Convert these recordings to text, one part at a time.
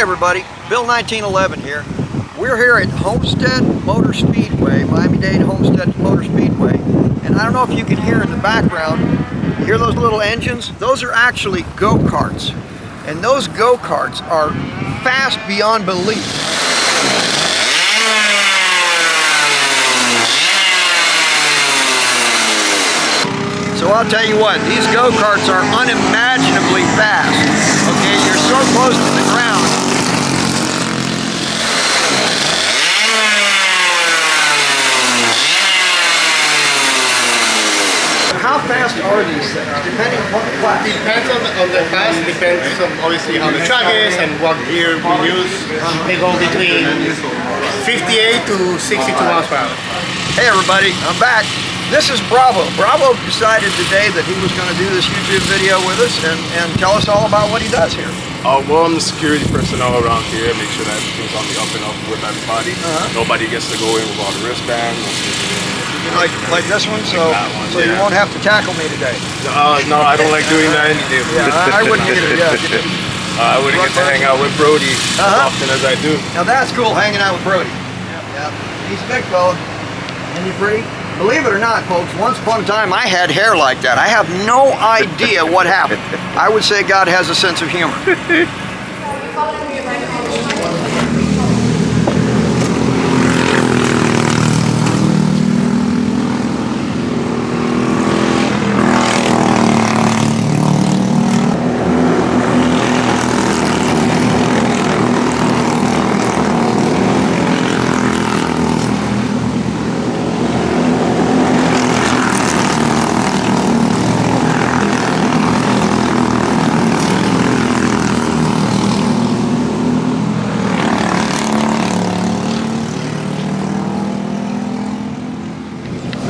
everybody, Bill 1911 here. We're here at Homestead Motor Speedway, Miami-Dade Homestead Motor Speedway. And I don't know if you can hear in the background, you hear those little engines? Those are actually go-karts. And those go-karts are fast beyond belief. So I'll tell you what, these go-karts are unimaginably fast. Okay, you're so close to the ground. How fast are these things, depending on the class? Depends on the class, depends on obviously how the track is and what gear we use. They go between 58 to 62 miles per hour. Hey everybody, I'm back. This is Bravo. Bravo decided today that he was going to do this YouTube video with us and tell us all about what he does here. Well, I'm the security personnel around here. Make sure that everything's on the up and up with everybody. Nobody gets to go in without a wristband. Like this one, so one, you won't have to tackle me today. No, I don't like doing that anything. Yeah, I wouldn't either. Yeah. I wouldn't get to hang out with Brody as often as I do. Now that's cool, hanging out with Brody. Yeah. He's a big fella. And he's pretty. Believe it or not, folks, once upon a time I had hair like that. I have no idea what happened. I would say God has a sense of humor.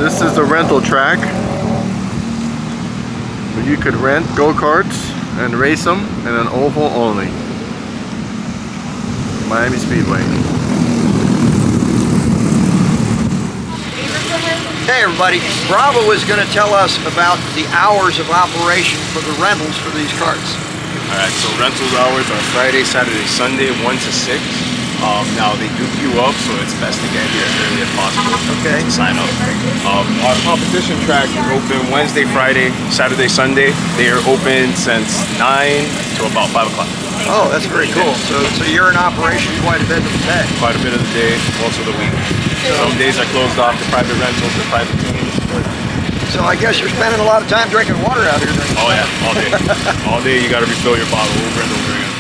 This is a rental track where you could rent go-karts and race them in an oval only. Miami Speedway. Hey everybody, Bravo is going to tell us about the hours of operation for the rentals for these carts. Alright, so rentals hours are Friday, Saturday, Sunday, 1 to 6. Now they do queue up, so it's best to get here as early as possible to sign up. Our competition track is open Wednesday, Friday, Saturday, Sunday. They are open since 9 to about 5 o'clock. Oh, that's very cool. So you're in operation quite a bit of the day. Quite a bit of the day, most of the week. Some days are closed off to private rentals or private teams. So I guess you're spending a lot of time drinking water out here. Oh yeah, all day. All day you got to refill your bottle over and over again.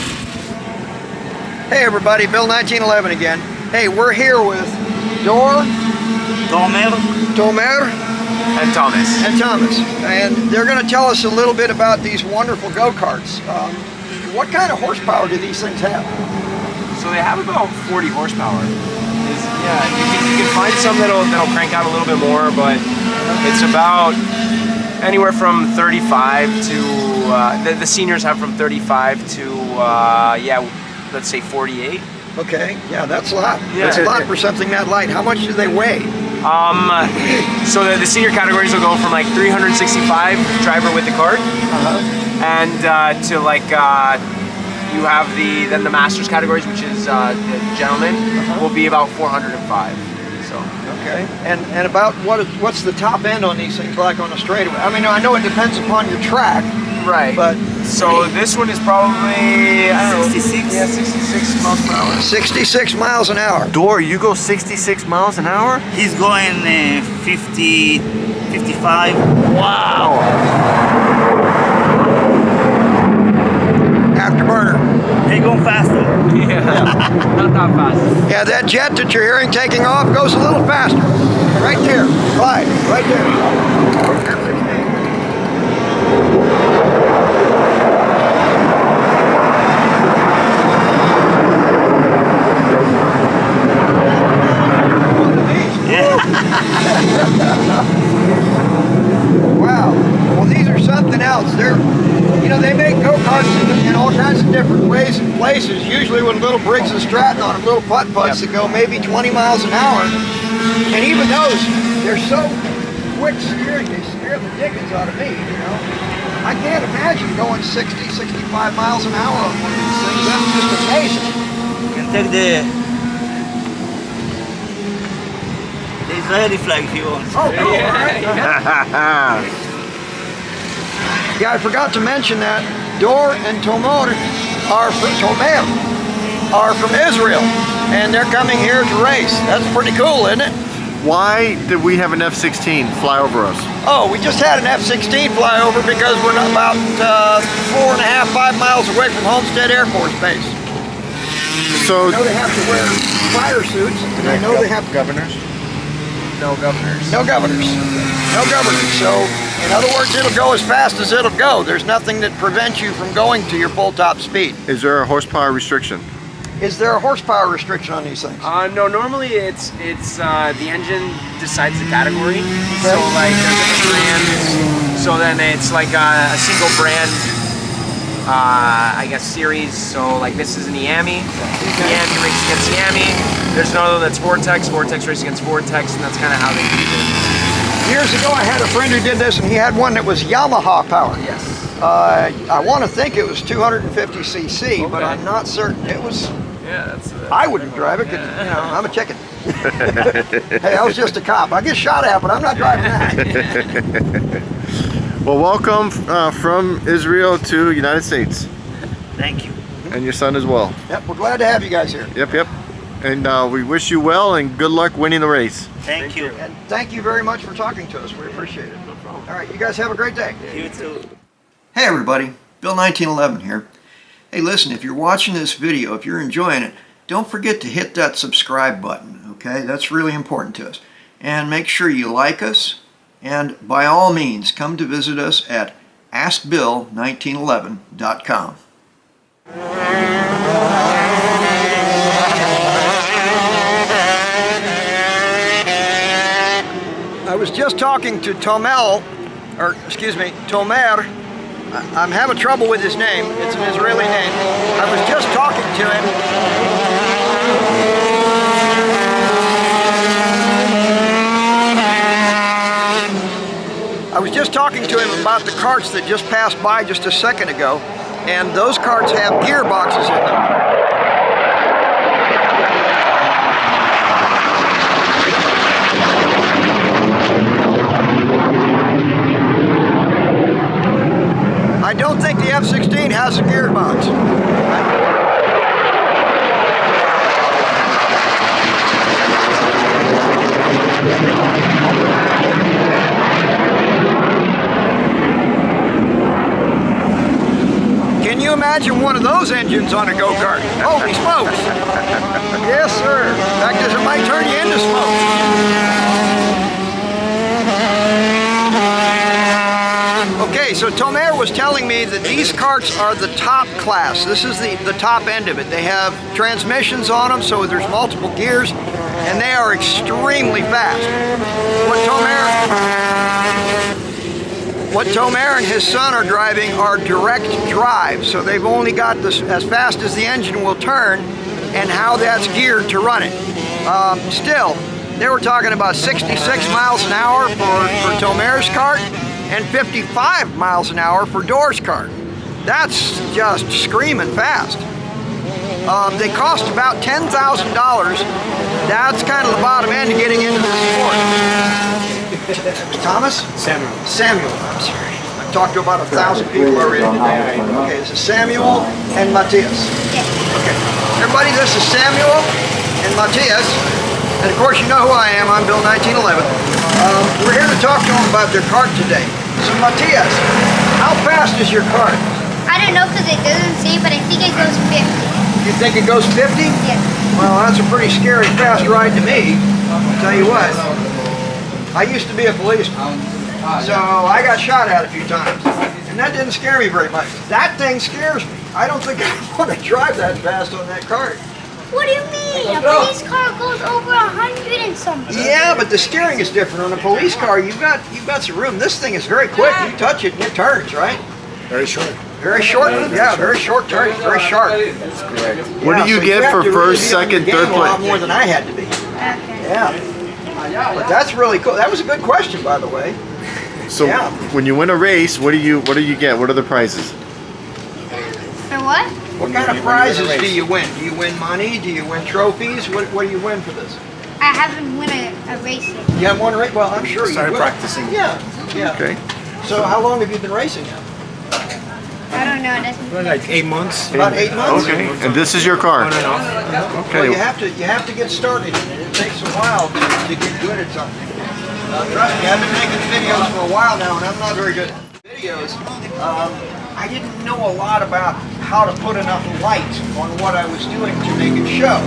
Hey everybody, Bill 1911 again. Hey, we're here with Tomer, And Thomas. And they're going to tell us a little bit about these wonderful go-karts. What kind of horsepower do these things have? So they have about 40 horsepower. You can find some that'll crank out a little bit more, but it's about anywhere from 35 to the seniors have from 35 to let's say 48. Okay, yeah, that's a lot. Yeah. That's a lot for something that light. How much do they weigh? So the senior categories will go from like 365 driver with the cart, and to like you have then the masters categories, which is the gentleman, will be about 405. So okay, and about what's the top end on these things like on a straightaway? I mean, I know it depends upon your track. Right. But so this one is probably 66. Yeah, 66 miles per hour. 66 miles an hour. Dor, you go 66 miles an hour? He's going 50, 55. Wow! Afterburner. They going faster. Yeah, not that fast. Yeah, that jet that you're hearing taking off goes a little faster. Right there, Clyde, right there. Wow. Well, these are something else. They make go-karts in all kinds of different ways and places, usually with little Briggs and Stratton on them, little putt-putts that go maybe 20 miles an hour. And even those, they're so quick steering, they scare the dickens out of me, you know. I can't imagine going 60, 65 miles an hour on one of these things. That's just amazing. check the Israeli flag if you want. Oh, cool. All right. Yeah, I forgot to mention that Dor and Tomer are from Israel, and they're coming here to race. That's pretty cool, isn't it? Why did we have an F-16 fly over us? Oh, we just had an F-16 fly over because we're about 4.5, 5 miles away from Homestead Air Force Base. So I know they have to wear fire suits, and I know they have governors. No governors. no governors. No governors. So, in other words, it'll go as fast as it'll go. There's nothing that prevents you from going to your full top speed. Is there a horsepower restriction? Is there a horsepower restriction on these things? No, normally it's the engine decides the category. So like there's different brands. So then it's like a single brand, I guess, series. So like this is an EAMI. EAMI races against EAMI. There's another that's Vortex. Vortex races against Vortex, and that's kind of how they do it. Years ago, I had a friend who did this, and he had one that was Yamaha powered. Yes. I want to think it was 250 cc, but Okay. I'm not certain. It was. Yeah, that's. I wouldn't drive it because you know I'm a chicken. Hey, I was just a cop. I get shot at, but I'm not driving that. Well, welcome from Israel to United States, Thank you. and your son as well. Yep, we're glad to have you guys here. Yep. And we wish you well and good luck winning the race. Thank you. And thank you very much for talking to us. We appreciate it. All right, you guys have a great day. You too. Hey everybody, Bill 1911 here. Hey listen, if you're watching this video, if you're enjoying it, don't forget to hit that subscribe button, okay? That's really important to us. And make sure you like us, and by all means, come to visit us at AskBill1911.com. I was just talking to Tomer. I'm having trouble with his name. It's an Israeli name. I was just talking to him. I was just talking to him about the carts that just passed by just a second ago, and those carts have gearboxes in them. I don't think the F-16 has a gearbox. Can you imagine one of those engines on a go-kart? Holy smokes! Yes, sir. In fact, it might turn you into smoke. Okay, so Tomer was telling me that these carts are the top class. This is the top end of it. They have transmissions on them, so there's multiple gears, and they are extremely fast. What Tomer and his son are driving are direct drive, so they've only got this as fast as the engine will turn and how that's geared to run it. Still, they were talking about 66 miles an hour for Tomer's cart, and 55 miles an hour for Dor's cart. That's just screaming fast. They cost about $10,000. That's kind of the bottom end of getting into this sport. Thomas? Samuel. Samuel, I'm sorry. I've talked to about 1,000 people already today. Okay, this is Samuel and Matthias. Okay, everybody, this is Samuel and Matthias. And of course, you know who I am. I'm Bill 1911. We're here to talk to them about their cart today. So Matthias, how fast is your cart? I don't know because it doesn't say, but I think it goes 50. You think it goes 50? Yes. Well, that's a pretty scary fast ride to me. I'll tell you what. I used to be a policeman, so I got shot at a few times. And that didn't scare me very much. That thing scares me. I don't think I want to drive that fast on that cart. What do you mean? A police car goes over 100 and something. Yeah, but the steering is different. On a police car, you've got some room. This thing is very quick. You touch it and it turns, right? Very short. Very short. Yeah, very short turns. Very sharp. That's correct. What do you get for first, second, third A lot place? more than I had to be. Okay. Yeah. But that's really cool. That was a good question, by the way. So Yeah. when you win a race, what do you get? What are the prizes? For what? What kind of prizes do you win? Do you win money? Do you win trophies? What do you win for this? I haven't won a race yet. You haven't won a race? Well, I'm sure you Started will. practicing. Yeah, yeah. Okay. So how long have you been racing now? I don't know. That's Like 8 months. About 8 months? Okay. And this is your car. Well, Okay. you have to get started. It takes a while to get good at something. Trust me, I've been making videos for a while now, and I'm not very good at videos. I didn't know a lot about how to put enough light on what I was doing to make it show.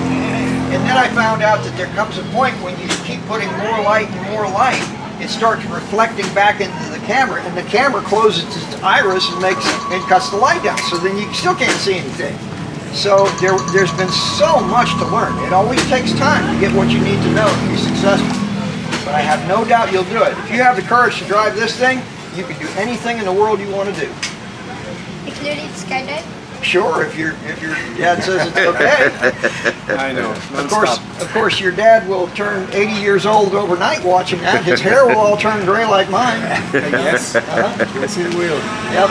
And then I found out that there comes a point when you keep putting more light and more light, it starts reflecting back into the camera, and the camera closes its iris and cuts the light down, so then you still can't see anything. So there's been so much to learn. It always takes time to get what you need to know to be successful. But I have no doubt you'll do it. If you have the courage to drive this thing, you can do anything in the world you want to do. including skydive. Sure, if your dad says it's okay. I know. Of course, your dad will turn 80 years old overnight watching that. His hair will all turn gray like mine. Yes. Yes, it will. Yep,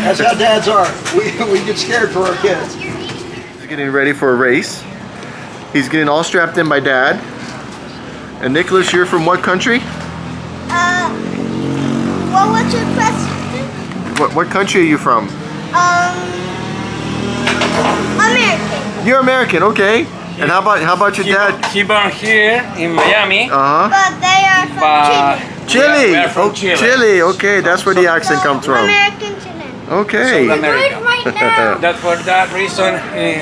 that's how dads are. We get scared for our kids. He's getting ready for a race. He's getting all strapped in by Dad. And Nicholas, you're from what country? What was your question? What country are you from? American. You're American, okay. And how about your dad? He born here in Miami. But they are from Chile. Chile. We are from Oh, Chile. Chile. Okay, that's where the accent comes from. American Chilean. Okay. South America. Do it right now. That for that reason,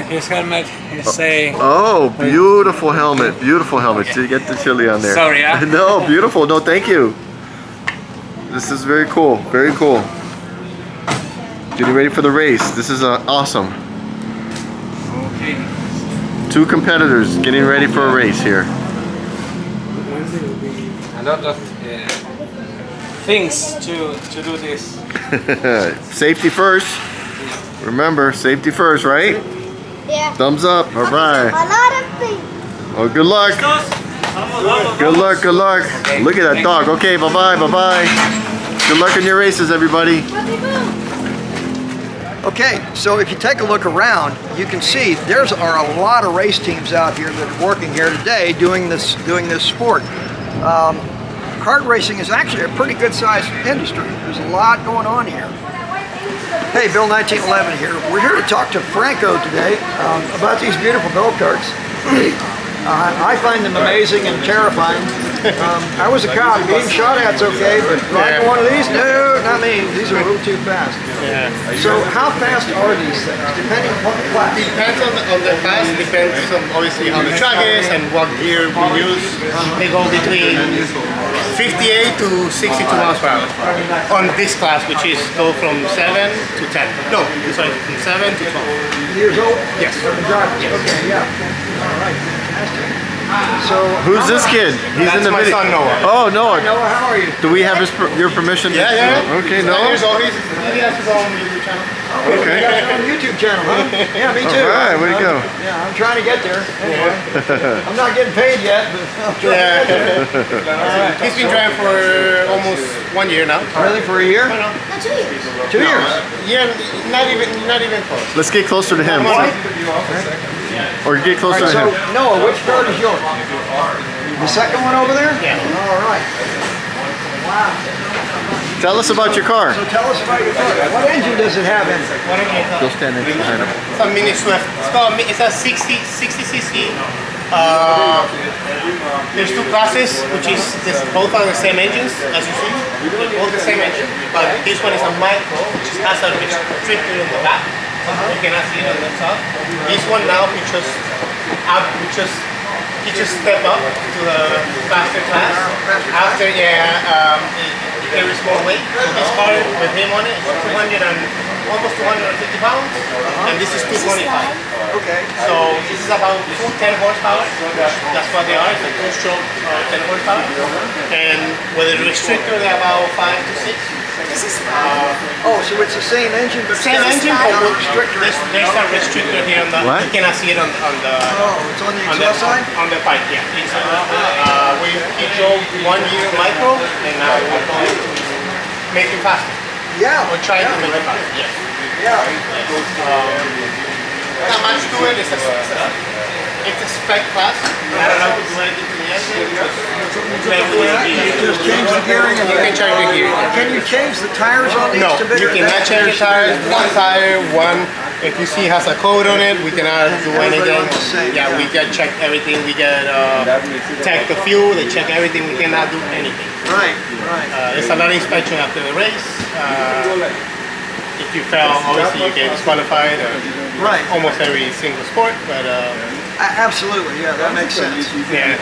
his helmet is saying. Oh, beautiful helmet. Beautiful helmet. To get the Chile on there. Sorry, yeah. No, beautiful. No, thank you. This is very cool. Very cool. Getting ready for the race. This is awesome. Okay. Two competitors getting ready for a race here. A lot of things to do this. Safety first. Remember, safety first, right? Yeah. Thumbs up. All A right. lot of things. Oh, good luck. Good luck. Good luck. Look at that dog. Okay, bye-bye. Bye-bye. Good luck in your races, everybody. Okay, so if you take a look around, you can see are a lot of race teams out here that are working here today doing this sport. Kart racing is actually a pretty good sized industry. There's a lot going on here. Hey, Bill 1911 here. We're here to talk to Franco today about these beautiful go-karts. I find them amazing and terrifying. I was a cop. Being shot at's okay, but riding one of these, no, not me. These are a little too fast. Yeah. So how fast are these things, depending on the class? Depends on the class, depends on obviously how the track is and what gear we use. They go between 58 to 62 miles per hour on this class, which is go from 7 to 10. No, sorry, from 7 to 12. Years old? Yes. Yes. Okay, yeah. All right, fantastic. So Who's this kid? He's That's in the my video. son Noah. Oh, Noah. Noah, how are you? Do we have your permission? Yeah. Okay, He's 9 Noah. years old. He has his own YouTube channel. Okay. You guys are on the YouTube channel, huh? Yeah, me too. All right, way to go. Yeah, I'm trying to get there. Anyway, I'm not getting paid yet, but I'm trying to get there. He's been driving for almost 1 year now. Really, for a year? No, 2 years. 2 years? Yeah, not even close. Let's get closer to him. Or get All closer right, to so him. Noah, which card is yours? The second one over there? Yeah. All right. Wow. Tell us about your car. So tell us about your car. What engine does it have in it? Go stand next behind him. It's a mini Swift. It's a 60 cc. There's two classes, which is both are the same engines, as you see. They're both the same engine, but this one is a micro, which has a restrictor in the back. You cannot see it on the top. This one now he just step up to the faster class. After it carries more weight. So this car with him on it is almost 250 pounds, and this is 225. Okay. So this is about 10 horsepower. That's what they are. It's a 2-stroke 10 horsepower, and with a restrictor they're about 5 to 6. Oh, so it's the same engine, but Same engine, but not a restrictor. there's a restrictor here on the. What? You cannot see it on the. Oh, it's on the exhaust side? On the pipe, yeah. He drove 1 year micro, and now we're going to make it faster. Yeah. We're trying to make it faster. Yes. Yeah. not much to it. It's a spec class. I don't know if you want to get to the engine. Just change the gearing. You can change the gear. Can you change the tires on these No, to bigger? you cannot change the tires. One tire, one. If you see it has a code on it, we cannot do anything. Yeah, we can check everything. We can check the fuel. They check everything. We cannot do anything. Right, right. It's a lot of inspection after the race. If you fail, obviously you get disqualified. Right. Almost every single sport, but Absolutely, yeah, that makes sense. yeah.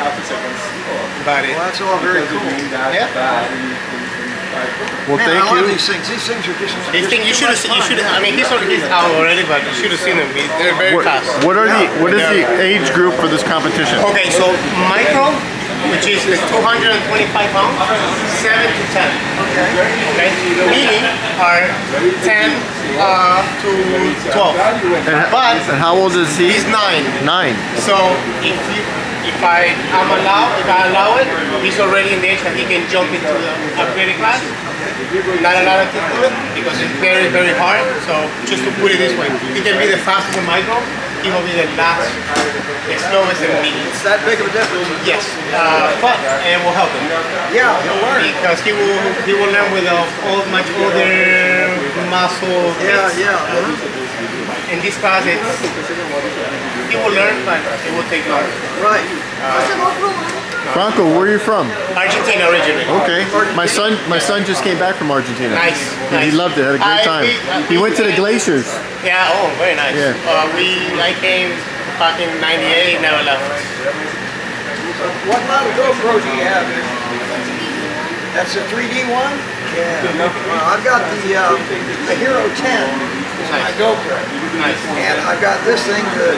But Well, that's all very cool. yeah. Well, Man, I thank love you. these things. These things are just. These things you should have. I mean, he's out already, but you should have seen them. They're very fast. What is the age group for this competition? Okay, so micro, which is the 225 pounds, 7 to 10. Okay. Mini are 10 to 12. But And how old is he? he's 9. 9. So if I allow it, he's already in the age that he can jump into the upgraded class. Not a lot of kids do it because it's very, very hard. So just to put it this way, he can be the fastest in micro. He will be the slowest in mini. It's that big of a difference. Yes, but it will help him. Yeah, he'll learn. Because he will learn with much older muscle. Yeah, kids. yeah. In this class, he will learn, but it will take longer. Right. Franco, where are you from? Argentina originally. Okay. My son just came back from Argentina. Nice. He loved it. Had a great time. He went to the glaciers. Yeah. Oh, very nice. Yeah. I came back in '98. Never left. What model GoPro do you have? That's a 3D one? Yeah. Well, I've got the Hero 10. It's my GoPro. Nice. And I've got this thing, the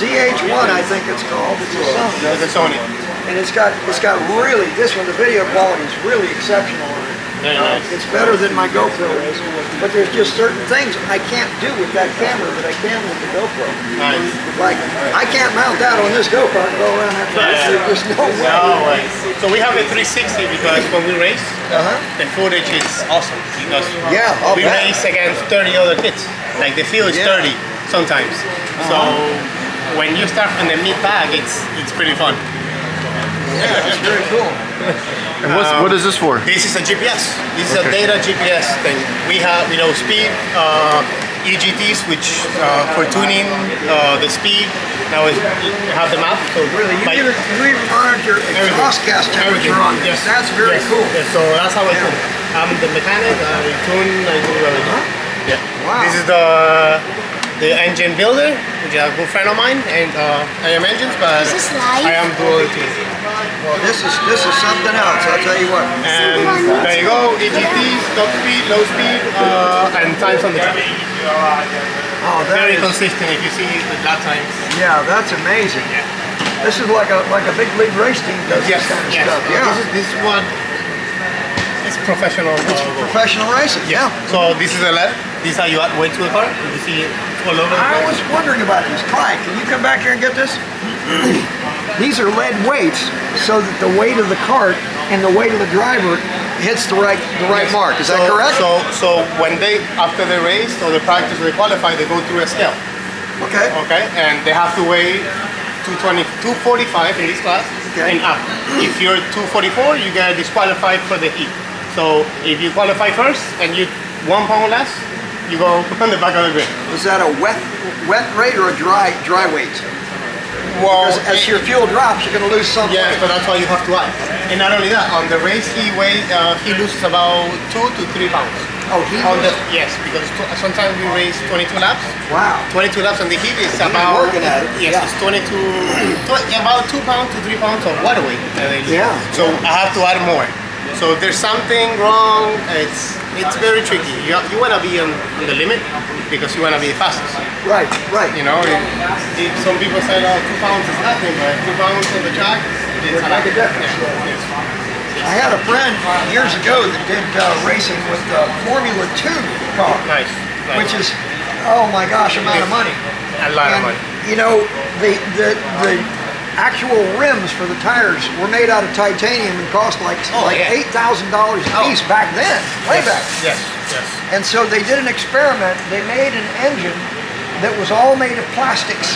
ZH1, I think it's called. It's a Sony. It's a Sony. And it's got really, this one, the video quality is really exceptional on it. Very nice. It's better than my GoPro is, but there's just certain things I can't do with that camera that I can with the GoPro. Nice. Like, I can't mount that on this GoPro and go around that track. There's no way. No way. So we have a 360 because when we race, the footage is awesome because Yeah, I'll we bet. race against 30 other kids. Like the field is Yeah. 30 sometimes. So when you start from the mid pack, it's pretty fun. Yeah, it's very cool. And what is this for? This is a GPS. This is a data GPS thing. We have, speed, EGTs, which for tuning the speed. Now you have the map. So Really, you even monitor exhaust gas temperature on this. Yes. That's very Yes. cool. Yes. So that's how I tune. I'm the mechanic. I tune. I do everything. Yeah. Wow. This is the engine builder, which is a good friend of mine, and I am engines, but Is this live? I am dual too. Well, this is something else. I'll tell you what. And there you go, EGTs, top speed, low speed, and times on the track. Oh, that Very is, consistent if you see the lap times. yeah, that's amazing. This is like a big league race team does Yes, this kind of yes. stuff. Yeah, This is what is professional. professional racing. Yeah. Yeah. So this is a LED. This is how you add weight to the car. You see it all over the I place. was wondering about these. Clyde, can you come back here and get this? These are lead weights, so that the weight of the cart and the weight of the driver hits the right Yes. mark. Is that So- correct? So when after the race or the practice or they qualify, they go through a scale. Okay. Okay, and they have to weigh 220, 245 in this class Okay. and up. If you're 244, you get disqualified for the heat. So if you qualify first and you 1 pound less, you go on the back of the grid. Is that a wet rate or a dry weight? Well, As your fuel drops, you're going to lose some yes, weight. but that's why you have to add. And not only that, on the race he loses about 2 to 3 pounds. Oh, he was? Yes, because sometimes we race 22 laps. Wow. 22 laps on the heat is You're about working at it, Yes, yeah. it's 22, about 2 pounds to 3 pounds of water weight. Yeah. So I have to add more. So if there's something wrong, it's very tricky. You want to be on the limit because you want to be the fastest. Right. You know, if some people say, oh, 2 pounds is nothing, but 2 pounds on the track, it's Would make a difference. Yeah, yes. I had a friend years ago that did racing with the Formula 2 car, Nice. which is, oh my gosh, amount of money. A lot of And, money. you know, the actual rims for the tires were made out of titanium and cost like $8,000 a piece back then, way back. Yes, yes. And so they did an experiment. They made an engine that was all made of plastics.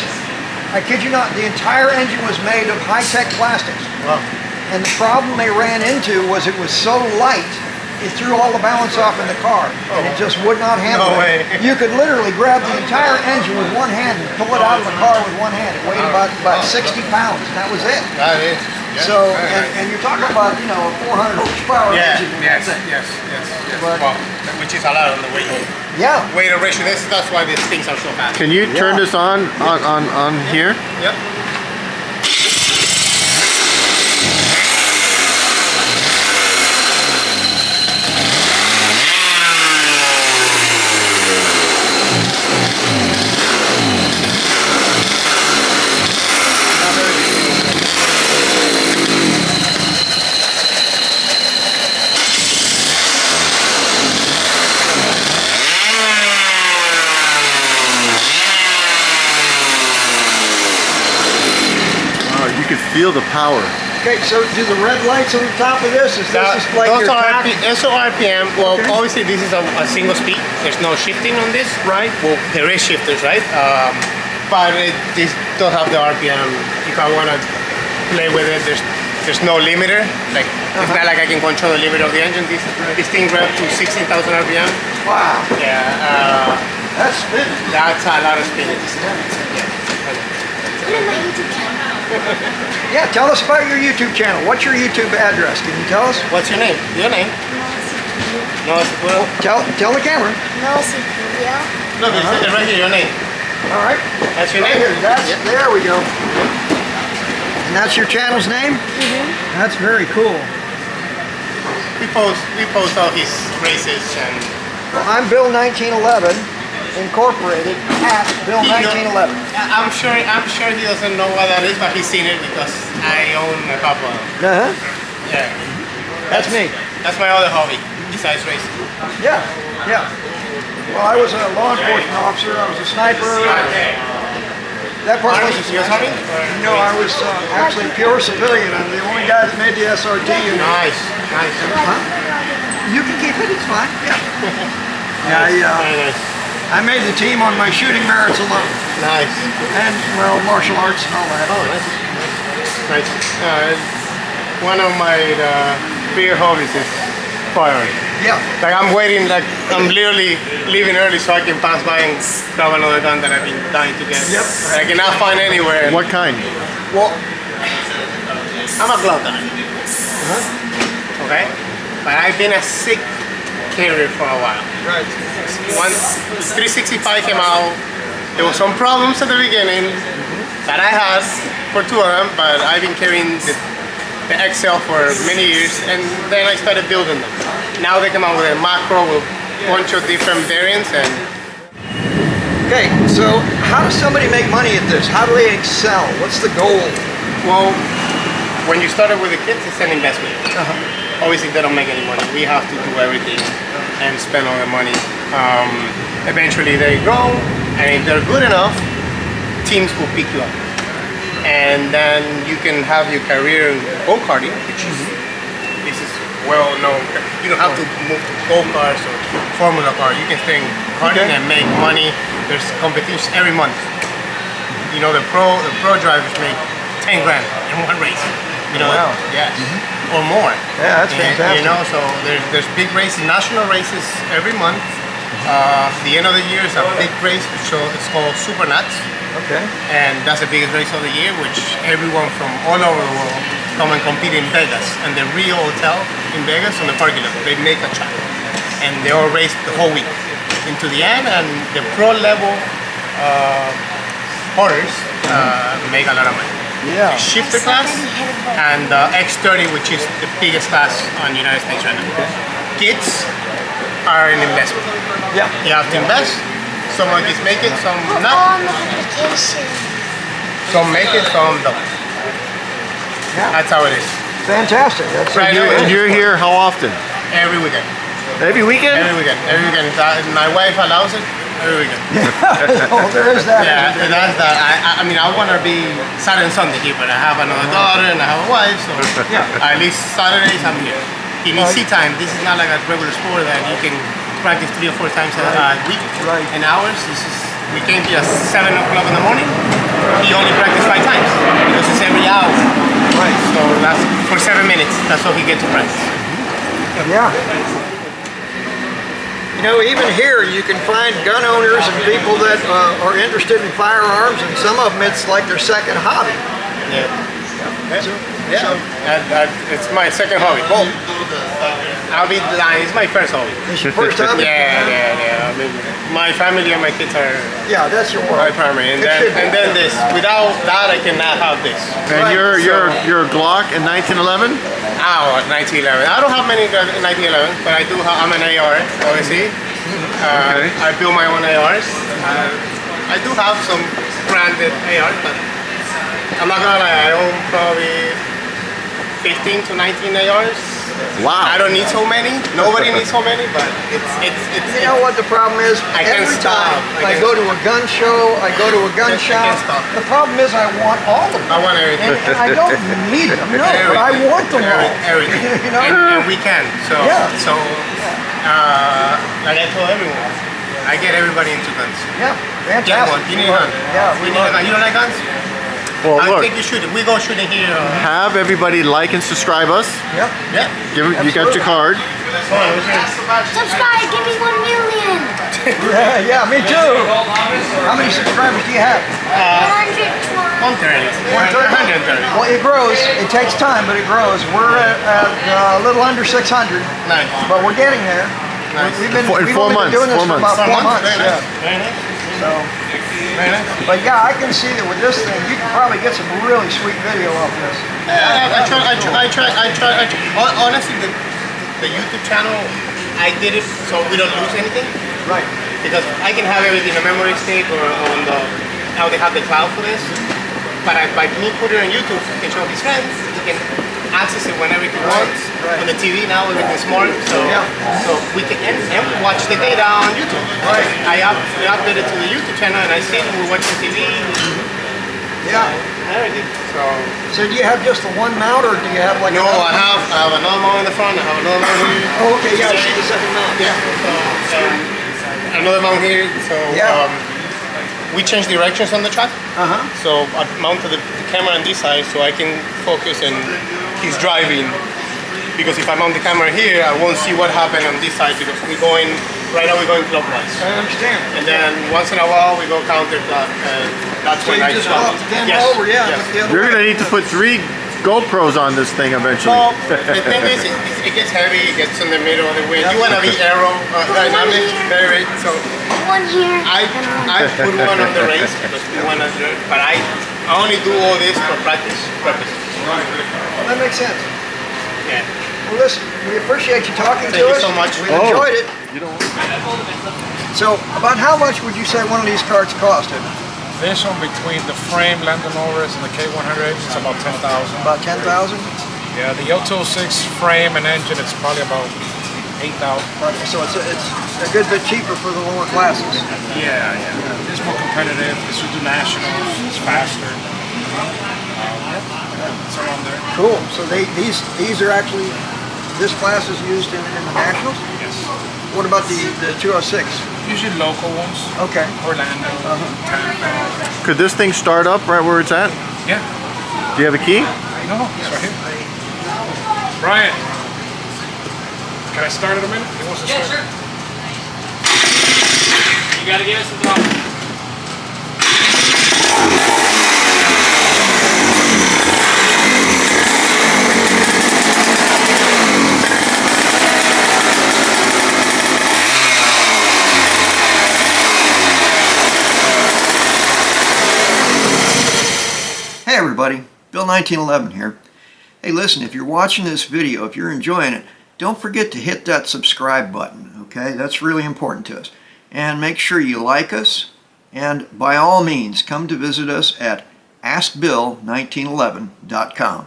I kid you not, the entire engine was made of high-tech plastics. Wow. And the problem they ran into was it was so light, it threw all the balance off in the car, and it just would not handle No it. way. You could literally grab the entire engine with one hand and pull it out of the car with one hand. It weighed about 60 pounds, and that was it. That is. Yes. So, and you're talking about, you know, a 400 horsepower Yeah, engine. yes. But- Well, which is a lot on the weight. Yeah. Weight ratio. That's why these things are so fast. Can you turn this on here? Yep. You can feel the power. Okay, so do the red lights on the top of this? Is this just like Those your are tach? RPM. Well, Okay. obviously this is a single speed. There's no shifting on this. Right. Well, there is shifters, right? But this don't have the RPM. If I want to play with it, there's no limiter. Like it's not like I can control the limiter of the engine. This thing rev to 16,000 RPM. Wow, Yeah. that's spinning. That's a lot of spin. I'm in my YouTube channel. Yeah, tell us about your YouTube channel. What's your YouTube address? Can you tell us? What's your name? Your name? No, it's well. Tell the camera. No Security. Look, it's right here. Your name. All right. That's your Right name. here. There we go. And that's your channel's name? Mm-hmm. That's very cool. We post all his races and. Well, I'm Bill 1911, Incorporated at Bill 1911. I'm sure he doesn't know what that is, but he's seen it because I own a couple of them. Yeah. That's me. That's my other hobby besides racing. Yeah, yeah. Well, I was a law enforcement officer. I was a sniper. That part Army, wasn't US Army? No, I was actually pure civilian. I'm the only guy that made the SRT unit. Nice. You can keep it. It's fine. Yeah. Very Yeah. nice. I made the team on my shooting merits alone, Nice. and well, martial arts and all that. Oh, nice. One of my bigger hobbies is firearms. Yeah. Like I'm waiting, like I'm literally leaving early so I can pass by and grab another gun that I've been dying to get. Yep. That I cannot find anywhere. What kind? Well, I'm a glove guy. Okay? But I've been a sick carrier for a while. Right. Once 365 came out, there were some problems at the beginning that I had for two of them, but I've been carrying the XL for many years, and then I started building them. Now they come out with a macro with a bunch of different variants, and Okay, so how does somebody make money at this? How do they excel? What's the goal? well, when you started with the kids, it's an investment. Obviously, they don't make any money. We have to do everything and spend all the money. Eventually, they grow, and if they're good enough, teams will pick you up. And then you can have your career in go-karting, which is, this is well known. You don't have to move to go-karts or Formula cars. You can stay in karting and make money. There's competitions every month. You know, the pro drivers make 10 grand in one race. You know, Wow. yes, or more. Yeah, that's fantastic. You know, so there's big races, national races every month. The end of the year is a big race, so it's called Super Nuts. Okay. And that's the biggest race of the year, which everyone from all over the world come and compete in Vegas. And the Rio Hotel in Vegas on the parking lot, they make a track. And they all race the whole week into the end, and the pro level porters make a lot of money. Yeah. Shifter class and X30, which is the biggest class on the United States right now. Kids are an investment. Yeah. You have to invest. Some of kids make it, some not. On the application. Some make it, some don't. Yeah. That's how it is. Fantastic. That's Right now, And you're here how often? Every weekend. Every weekend? Every weekend. Every weekend. My wife allows it. Every weekend. Oh, there is that. Yeah, and that's that. I mean, I want to be Saturday and Sunday here, but I have another daughter and I have a wife, so at least Saturdays I'm here. You need seat time. This is not like a regular sport that you can practice 3 or 4 times a week. Right. And hours. We came here at 7 o'clock in the morning. He only practiced 5 times because it's every hour. Right. So that's for 7 minutes. That's all he gets to practice. Yeah. You know, even here you can find gun owners and people that are interested in firearms, and some of them it's like their second hobby. Yeah. So, It's my second hobby. Well, I'll be lying. It's my first hobby. it's your first hobby? Yeah. I mean, my family and my kids are Yeah, that's your my work. primary, and It should be. then this. Without that, I cannot have this. And Right, your Glock in 1911? Oh, 1911. I don't have many 1911, but I do have. I'm an AR, obviously. Okay. I build my own ARs. I do have some branded ARs, but I'm not gonna lie. I own probably 15 to 19 ARs. Wow. I don't need so many. Nobody needs so many, but it's. You know what the problem is? I can't Every stop. time I go to a gun show, I go to a gun I shop, can't stop. the problem is I want all of them. I want everything. And I don't need them, no, but I want them all. Everything. You know? And we can. So, Yeah. like I told everyone, I get everybody into guns. Yeah, Get fantastic. one. You need a gun. Yeah, we You need a love gun. it. You don't like guns? Well, I look, think you should. We go shooting here. have everybody like and subscribe us. Yep. Yeah. You got your card. Come on, let's go. Subscribe, give me 1 million. Yeah, me too. How many subscribers do you have? 120. 130. 130. Well, it grows. It takes time, but it grows. We're at a little under 600, Nice. but we're getting there. Nice. We've been, In we've 4 only months, been doing this 4 for months. about 4 months. Very Yeah. nice. Very nice. So, Very nice. but yeah, I can see that with this thing, you can probably get some really sweet video off this. I try. Honestly, the YouTube channel, I did it so we don't lose anything. Right. Because I can have everything on a memory stick or on the how they have the cloud for this. But by me putting it on YouTube, he can show his friends. He can access it whenever he wants. Right. On the TV now, everything's smart. So Yeah. so we can and watch the data on YouTube. Right. I upload it to the YouTube channel and I see it. We're watching TV. Yeah. Everything. So do you have just the one mount, or do you have like? No, another I have another mount in the front. I have another mount here. Oh, okay. Yeah, I see the second mount. Yeah. So, another mount here. So Yeah. we change directions on the track. So I mounted the camera on this side so I can focus and he's driving. Because if I mount the camera here, I won't see what happened on this side because we're going, right now we're going clockwise. I understand. And then once in a while we go counter that. That's So when you I just stop. walk them Yes. over, yeah. Yes. Look the other You're way. gonna need to put 3 GoPros on this thing eventually. So the thing is, it gets heavy, it gets in the middle of the wind. You want to be aerodynamic, very. So One here. I put one on the race because we want to do it, but I only do all this for practice purposes. Well, that makes sense. Yeah. Well, listen, we appreciate you talking Thank to you us. so much. We've Oh. enjoyed it. So, about how much would you say one of these carts costed? This one between the frame, Landon Norris, and the K100, it's about 10,000. About 10,000. Yeah, the L206 frame and engine, it's probably about 8,000. So it's a good bit cheaper for the lower classes. Yeah. It's more competitive. This will do nationals. It's faster. It's around there. Cool. So these are actually, this class is used in the nationals. Yes. What about the 206? Usually local ones. Okay. Orlando, Tampa. Could this thing start up right where it's at? Yeah. Do you have a key? No, it's right here. Brian, can I start it a minute? He wants to start. Sure. You gotta give us a thought. Hey everybody, Bill 1911 here. Hey listen, if you're watching this video, if you're enjoying it, don't forget to hit that subscribe button, okay? That's really important to us. And make sure you like us, and by all means, come to visit us at AskBill1911.com.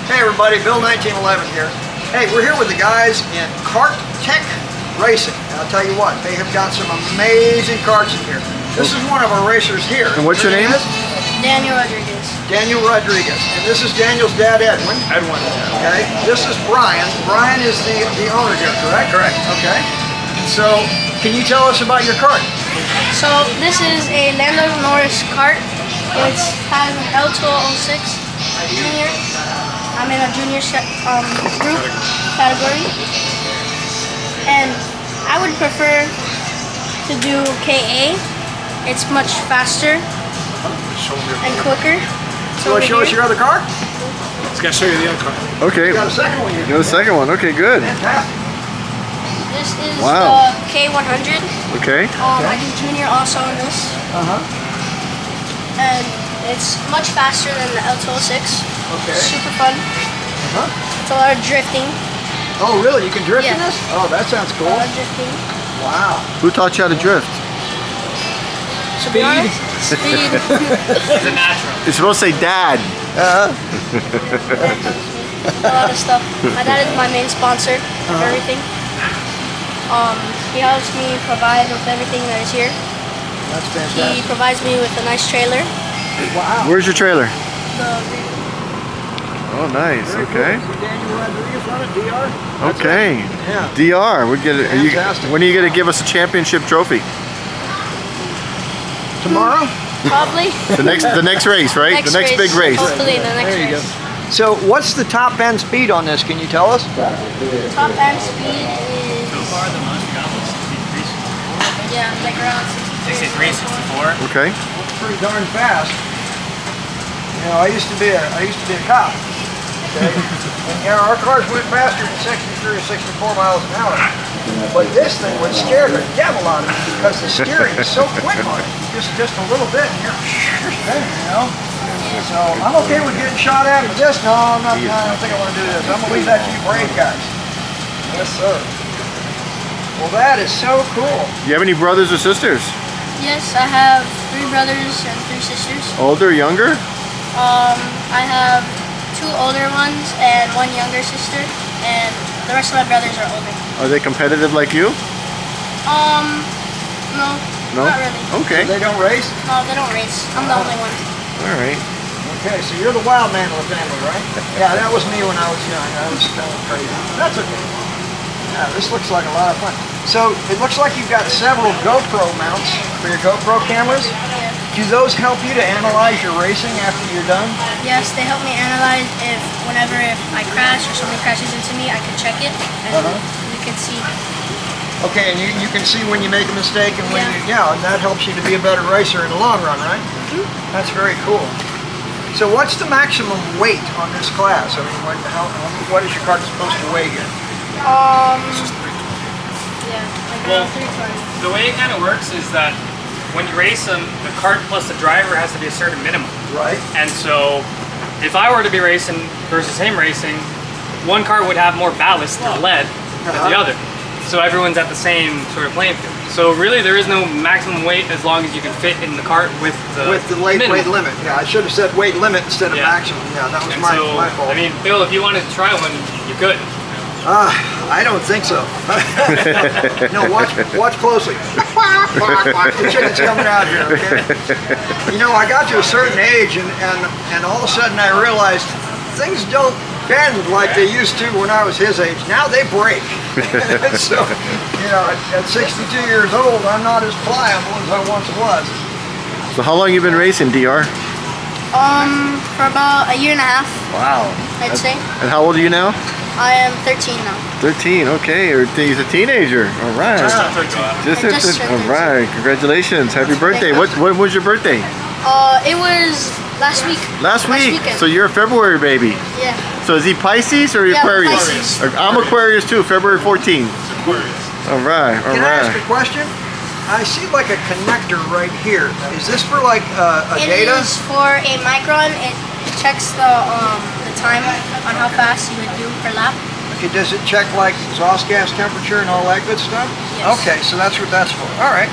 Hey everybody, Bill 1911 here. Hey, we're here with the guys in Cart Tech racing. And I'll tell you what, they have got some amazing karts in here. This is one of our racers here. And what's your name? Daniel Rodriguez. Daniel Rodriguez. And this is Daniel's dad, Edwin. Edwin. Okay. This is Brian. Brian is the owner here, correct? Correct. Okay. So, can you tell us about your kart? So this is a Lando Norris kart. It has an L206 junior. I'm in a junior group category. And I would prefer to do KA. It's much faster and quicker. So want to show us your other car? It's gonna show you the other car. Okay. You got a second one here. You got a second one. Okay, good. Fantastic. This is Wow. the K100. Okay. I do junior also in this. And it's much faster than the L206. Okay. Super fun. It's a lot of drifting. Oh, really? You can drift in Yeah. this? Oh, that sounds A cool. lot of drifting. Wow. Who taught you how to drift? To be honest, speed. It's a natural. You're supposed to say dad. A lot of stuff. My dad is my main sponsor of everything. He helps me provide with everything that is here. That's He fantastic. provides me with a nice trailer. Wow. Where's your trailer? The Oh, nice. Very Okay. cool. Daniel Rodriguez on it, DR? That's Okay. it. Yeah. DR. We get it. Fantastic. When are you gonna give us a championship trophy? Tomorrow? probably The next race, right? next the next big race. Hopefully the next There you race. go. So, what's the top end speed on this? Can you tell us? Top end speed is yeah, like around 63, 64. Okay. That's pretty darn fast. You know, I used to be a cop. Okay? And, you know, our cars went faster than 63 or 64 miles an hour. But this thing would scare the devil out of me because the steering is so quick on it. Just a little bit, and you're spinning, you know. So I'm okay with getting shot at with this. No, I'm not. I don't think I want to do this. I'm gonna leave that to you brave guys. Yes, sir. Well, that is so cool. Do you have any brothers or sisters? Yes, I have 3 brothers and 3 sisters. Older, younger? I have 2 older ones and 1 younger sister, and the rest of my brothers are older. Are they competitive like you? No, No. not really. Okay. They don't race. No, they don't race. I'm the only one. All right. Okay, so you're the wild man of the family, right? Yeah, that was me when I was young. I was kind of crazy. That's okay. Yeah, this looks like a lot of fun. So it looks like you've got several GoPro mounts for your GoPro cameras. Do those help you to analyze your racing after you're done? Yes, they help me analyze if I crash or somebody crashes into me, I can check it and we can see. Okay, and you can see when you make a mistake and when Yeah. and that helps you to be a better racer in the long run, right? That's very cool. So what's the maximum weight on this class? I mean, what is your kart supposed to weigh here? Yeah, like Well, around 320. the way it kind of works is that when you race them, the cart plus the driver has to be a certain minimum. Right. And so, if I were to be racing versus him racing, one car would have more ballast or lead than the other. So everyone's at the same sort of playing field. So really, there is no maximum weight as long as you can fit in the cart with the weight minimum. limit. Yeah, I should have said weight limit instead of Yeah. maximum. Yeah, that was And my so, fault. I mean, Bill, if you wanted to try one, you could. I don't think so. No, watch closely. The chicken's coming out here, okay? You know, I got to a certain age and all of a sudden I realized things don't bend like they used to when I was his age. Now they break. So, you know, at 62 years old, I'm not as pliable as I once was. So how long you been racing, DR? For about a year and a half, Wow. I'd say. And how old are you now? I am 13 now. 13. Okay. He's a teenager. All right. Just turned 13. Just I just turned all 13. right. Congratulations. Happy birthday. Thank What was your birthday? It was last week. Last week. weekend. So you're a February baby. Yeah. So is he Pisces or Yeah, Aquarius? Pisces. I'm Aquarius too, February 14th. All right. All Can I ask right. a question? I see like a connector right here. Is this for like a It data? is for a micron. It checks the time on how fast you would do per lap. Okay, does it check like exhaust gas temperature and all that good stuff? Yes. Okay, so that's what that's for. All right.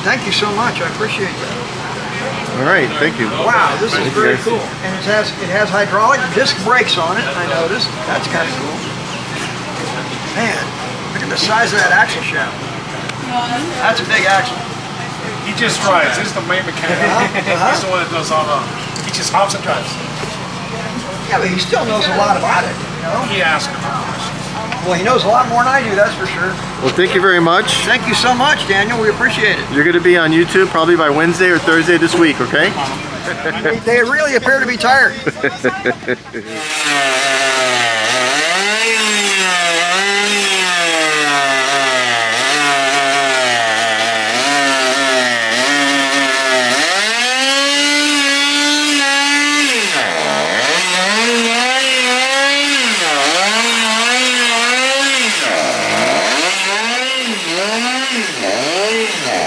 Thank you so much. I appreciate that. All right. Thank you. Wow, this is Thank you, very guys. cool. And it has hydraulic disc brakes on it. I noticed. That's kind of cool. Man, look at at the size of that axle shaft. That's a big axle. He just drives. This is the main mechanic. He's the one that does all the. He just hops and drives. Yeah, but he still knows a lot about it, you know? He asks him questions. Well, he knows a lot more than I do, that's for sure. Well, thank you very much. Thank you so much, Daniel. We appreciate it. You're going to be on YouTube probably by Wednesday or Thursday this week, okay? They really appear to be tired.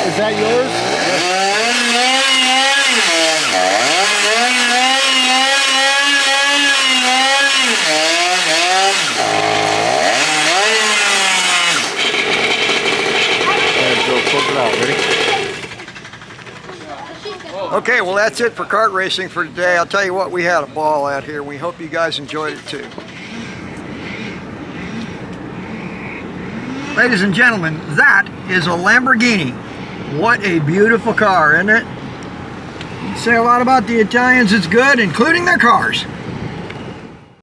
Is that yours? Okay, well that's it for kart racing for today. I'll tell you what, we had a ball out here. We hope you guys enjoyed it too. Ladies and gentlemen, that is a Lamborghini. What a beautiful car, isn't it? You say a lot about the Italians, it's good, including their cars.